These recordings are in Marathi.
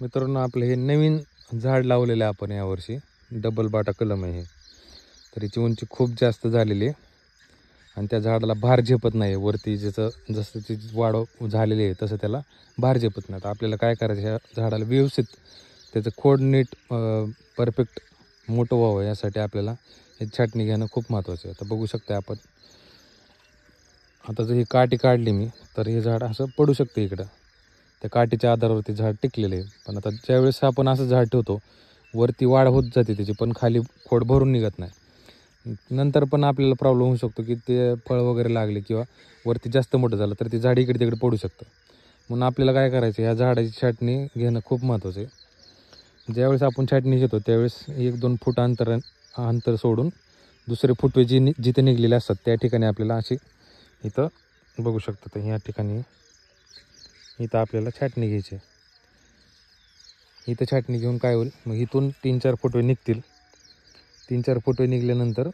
मित्रांनो, आपलं हे नवीन झाड लावलेलं आहे आपण यावर्षी. डबल बाटा कलम आहे हे. तर याची उंची खूप जास्त झालेली आहे आणि त्या झाडाला भार झेपत नाही. वरती जसं ती वाढ झालेली आहे तसं त्याला भार झेपत नाही. तर आपल्याला काय करायचं, ह्या झाडाला व्यवस्थित त्याचं खोड नीट परफेक्ट मोठं व्हावं यासाठी आपल्याला हे छाटणी घेणं खूप महत्त्वाचं आहे. आता बघू शकता आपण, आता जर ही काठी काढली मी तर हे झाड असं पडू शकते इकडं. त्या काठीच्या आधारावरती झाड टिकलेले आहे. पण आता ज्यावेळेस आपण असं झाड ठेवतो वरती वाढ होत जाते त्याची, पण खाली खोड भरून निघत नाही. नंतर पण आपल्याला प्रॉब्लेम होऊ शकतो की ते फळ वगैरे लागले किंवा वरती जास्त मोठं झालं तर ते झाड इकडे तिकडे पडू शकतं. म्हणून आपल्याला काय करायचं, ह्या झाडाची छाटणी घेणं खूप महत्त्वाचं आहे. ज्यावेळेस आपण छाटणी घेतो त्यावेळेस 1-2 फूट अंतर सोडून दुसरे फुटवे जिथे निघलेले असतात त्या ठिकाणी आपल्याला अशी इथं बघू शकतो. तर ह्या ठिकाणी इथं आपल्याला छाटणी घ्यायची. इथं छाटणी घेऊन काय होईल, मग इथून 3-4 फुटवे निघतील. 3-4 फुटवे निघाल्यानंतर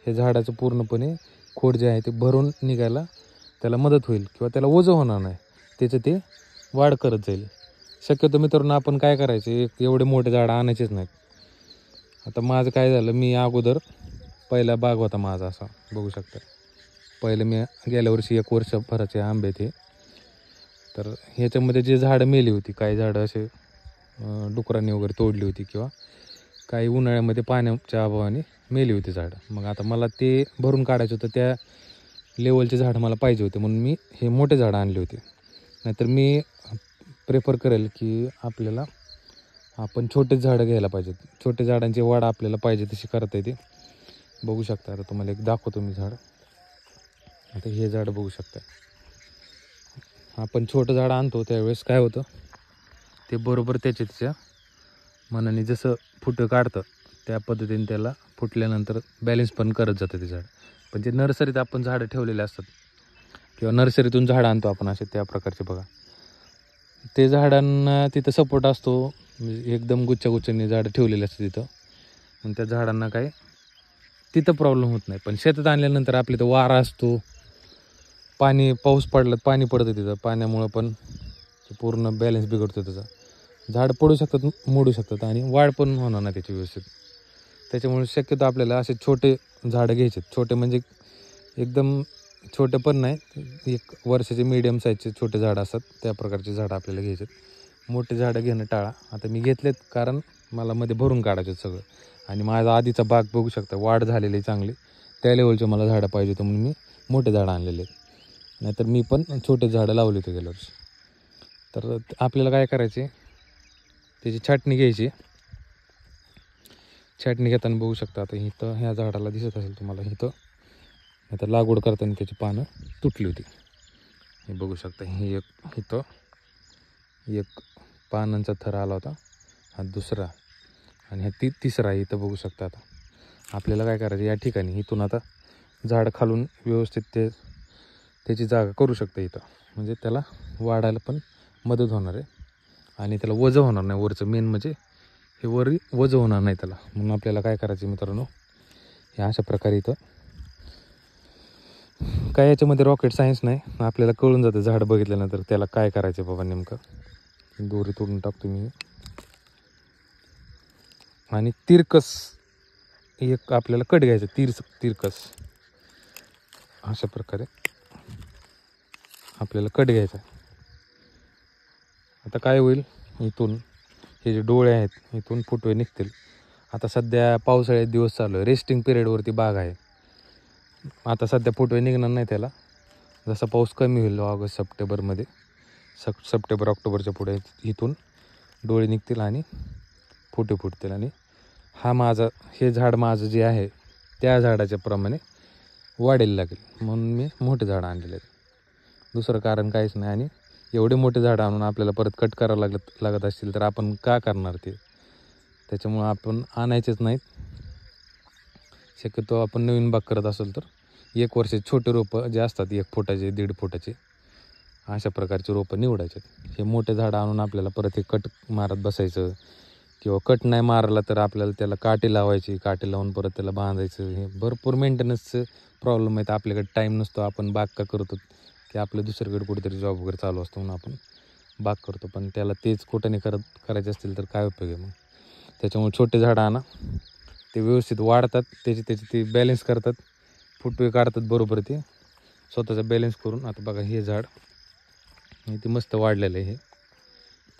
हे झाडाचं पूर्णपणे खोड जे आहे ते भरून निघायला त्याला मदत होईल किंवा त्याला ओझं होणार नाही, त्याचं ते वाढ करत जाईल. शक्यतो मित्रांनो आपण काय करायचे, एवढे मोठे झाडं आणायचेच नाहीत. आता माझं काय झालं, मी अगोदर पहिला बाग होता माझा असा बघू शकता. पहिलं मी गेल्या वर्षी 1 वर्षभराचे आंबे ते, तर ह्याच्यामध्ये जे झाडं मेली होती, काही झाडं असे डुकरांनी वगैरे तोडली होती किंवा काही उन्हाळ्यामध्ये पाण्याच्या अभावाने मेली होती झाडं. मग आता मला ते भरून काढायचं होतं, त्या लेवलचे झाडं मला पाहिजे होते म्हणून मी हे मोठे झाडं आणले होते. नाहीतर मी प्रेफर करेल की आपल्याला आपण छोटेच झाडं घ्यायला पाहिजेत. छोटे झाडांची वाढ आपल्याला पाहिजे तशी करता येते. बघू शकता, आता तुम्हाला एक दाखवतो मी झाड. आता हे झाड बघू शकता. आपण छोटं झाड आणतो त्यावेळेस काय होतं, ते बरोबर त्याच्या मनाने जसं फुटं काढतं त्या पद्धतीने त्याला फुटल्यानंतर बॅलेन्स पण करत जातं ते झाड. पण जे नर्सरीत आपण झाडं ठेवलेले असतात किंवा नर्सरीतून झाडं आणतो आपण असे त्या प्रकारचे बघा, ते झाडांना तिथं सपोर्ट असतो. म्हणजे एकदम गुच्छांनी झाडं ठेवलेली असतात तिथं, मग त्या झाडांना काय तिथं प्रॉब्लेम होत नाही. पण शेतात आणल्यानंतर आपल्या इथं वारा असतो, पाऊस पडला पाणी पडतं तिथं, पाण्यामुळं पण पूर्ण बॅलेन्स बिघडतो त्याचा. झाड पडू शकतात, मोडू शकतात आणि वाढ पण होणार नाही त्याची व्यवस्थित. त्याच्यामुळे शक्यतो आपल्याला असे छोटे झाडं घ्यायचे. छोटे म्हणजे एकदम छोटे पण नाही, 1 वर्षाचे मीडियम साईजचे छोटे झाडं असतात त्या प्रकारचे झाडं आपल्याला घ्यायचे. मोठे झाडं घेणं टाळा. आता मी घेतलेत कारण मला मध्ये भरून काढायचं सगळं, आणि माझा आधीचा बाग बघू शकता वाढ झालेली चांगली, त्या लेवलचे मला झाडं पाहिजे होतं म्हणून मी मोठे झाडं आणलेले आहेत. नाहीतर मी पण छोटे झाडं लावले होते गेल्या वर्षी. तर आपल्याला काय करायचे, त्याची छाटणी घ्यायची. छाटणी घेताना बघू शकता, आता इथं ह्या झाडाला दिसत असेल तुम्हाला, इथं आता लागवड करताना त्याची पानं तुटली होती. हे बघू शकता, ही इथं एक पानांचा थर आला होता, हा दुसरा आणि हा तिसरा इथं बघू शकता. आता आपल्याला काय करायचं, या ठिकाणी इथून आता झाड खालून व्यवस्थित त्याची जागा करू शकता इथं, म्हणजे त्याला वाढायला पण मदत होणार आहे आणि त्याला वजन होणार नाही. वरचं मेन म्हणजे हे वजन होणार नाही त्याला. म्हणून आपल्याला काय करायचं मित्रांनो, हे अशा प्रकारे इथं काय याच्यामध्ये रॉकेट सायन्स नाही, आपल्याला कळून जातं झाड बघितल्यानंतर त्याला काय करायचं बाबा नेमकं. दोरी तोडून टाकतो मी आणि तिरकस एक आपल्याला कट घ्यायचं, तिरकस अशा प्रकारे आपल्याला कट घ्यायचा. आता काय होईल, इथून हे जे डोळे आहेत इथून फुटवे निघतील. आता सध्या पावसाळ्यात दिवस चालू आहे, रेस्टिंग पिरियडवरती बाग आहे. आता सध्या फुटवे निघणार नाही त्याला, जसा पाऊस कमी होईल ऑगस्ट सप्टेंबरमध्ये, सप्टेंबर ऑक्टोबरच्या पुढे इथून डोळे निघतील आणि फुटे फुटतील. आणि हे झाड माझं जे आहे त्या झाडाच्या प्रमाणे वाढायला लागेल म्हणून मी मोठे झाडं आणलेले आहेत. दुसरं कारण काहीच नाही. आणि एवढे मोठे झाडं आणून आपल्याला परत कट करावं लागत असतील तर आपण का करणार ते. त्याच्यामुळं आपण आणायचेच नाहीत. शक्यतो आपण नवीन बाग करत असेल तर 1 वर्षाचे छोटे रोपं जे असतात 1 फुटाचे 1.5 फुटाचे अशा प्रकारचे रोपं निवडायचे. हे मोठे झाडं आणून आपल्याला परत हे कट मारत बसायचं किंवा कट नाही मारला तर आपल्याला त्याला काटे लावायची, काटे लावून परत त्याला बांधायचं, हे भरपूर मेंटेनन्सचं प्रॉब्लेम आहेत. आपल्याकडे टाईम नसतो, आपण बाग का करतो की आपलं दुसरीकडे कुठेतरी जॉब वगैरे चालू असतो म्हणून आपण बाग करतो, पण त्याला तेच कुठं नाही करायचे असतील तर काय उपयोग आहे मग. त्याच्यामुळे छोटे झाडं आणा, ते व्यवस्थित वाढतात, त्याचे ते बॅलेन्स करतात, फुटवे काढतात बरोबर ते स्वतःचा बॅलेन्स करून. आता बघा हे झाड ते मस्त वाढलेलं आहे, हे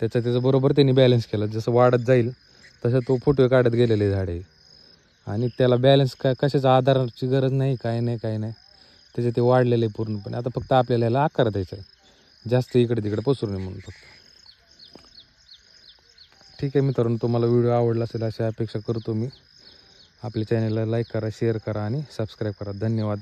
त्याचं बरोबर त्यांनी बॅलेन्स केला. जसं वाढत जाईल तसं तो फुटवे काढत गेलेले झाड आहे. आणि त्याला बॅलेन्स कशाचा आधाराची गरज नाही, काय नाही. त्याचे ते वाढलेलं आहे पूर्णपणे. आता फक्त आपल्याला याला आकार द्यायचा आहे, जास्त इकडे तिकडे पसरू नये म्हणून फक्त. ठीक आहे मित्रांनो, तुम्हाला व्हिडिओ आवडला असेल अशी अपेक्षा करतो मी. आपल्या चॅनलला लाईक करा, शेअर करा आणि सबस्क्राईब करा. धन्यवाद.